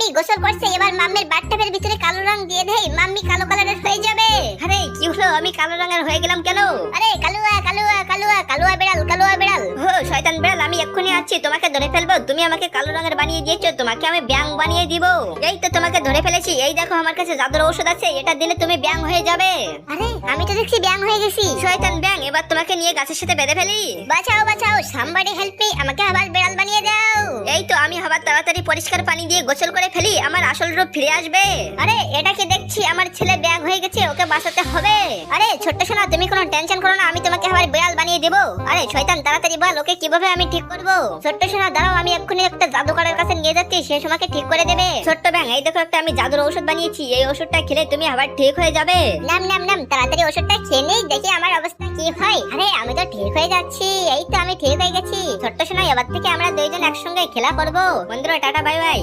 Mummy গোসল করছে, এবার মাম্মির বাথটাবের ভিতরে কালো রং দিয়ে দেই, মাম্মি কালো কালারের হয়ে যাবে। আরে কি হলো, আমি কালো রঙের হয়ে গেলাম কেন? আরে কালুয়া কালুয়া কালুয়া কালুয়া বিড়াল, কালুয়া বিড়াল। ও শয়তান বিড়াল, আমি এক্ষুনি আসছি, তোমাকে ধরে ফেলবো। তুমি আমাকে কালো রঙের বানিয়ে দিয়েছো, তোমাকে আমি ব্যাঙ বানিয়ে দিব। এই তো তোমাকে ধরে ফেলেছি। এই দেখো আমার কাছে জাদুর ঔষধ আছে, এটা দিলে তুমি ব্যাঙ হয়ে যাবে। আরে আমি তো দেখছি ব্যাঙ হয়ে গেছি। শয়তান ব্যাঙ, এবার তোমাকে নিয়ে গাছের সাথে বেঁধে ফেলি। বাঁচাও বাঁচাও, সামবাডি হেল্প মি, আমাকে আবার বিড়াল বানিয়ে দাও। এই তো আমি আবার তাড়াতাড়ি পরিষ্কার পানি দিয়ে গোসল করে ফেলি, আমার আসল রূপ ফিরে আসবে। আরে এটা কি দেখছি, আমার ছেলে ব্যাঙ হয়ে গেছে, ওকে বাঁচাতে হবে। আরে ছোট্ট সোনা, তুমি কোনো টেনশন করো না, আমি তোমাকে আবার বিড়াল বানিয়ে দেবো। আরে শয়তান তাড়াতাড়ি বল, ওকে কিভাবে আমি ঠিক করব? ছোট্ট সোনা দাঁড়াও, আমি এক্ষুনি একটা জাদুকরের কাছে নিয়ে যাচ্ছি, সে তোমাকে ঠিক করে দেবে। ছোট্ট ব্যাঙ, এই দেখো একটা আমি জাদুর ঔষধ বানিয়েছি, এই ওষুধটা খেলে তুমি আবার ঠিক হয়ে যাবে। নাম নাম নাম, তাড়াতাড়ি ওষুধটা খেয়ে নেই, দেখি আমার অবস্থা কি হয়। আরে আমি তো ঠিক হয়ে যাচ্ছি, এই তো আমি ঠিক হয়ে গেছি। ছোট্ট সোনা, এবার থেকে আমরা দুইজন একসঙ্গে খেলা করবো। বন্ধুরা টাটা বাই বাই।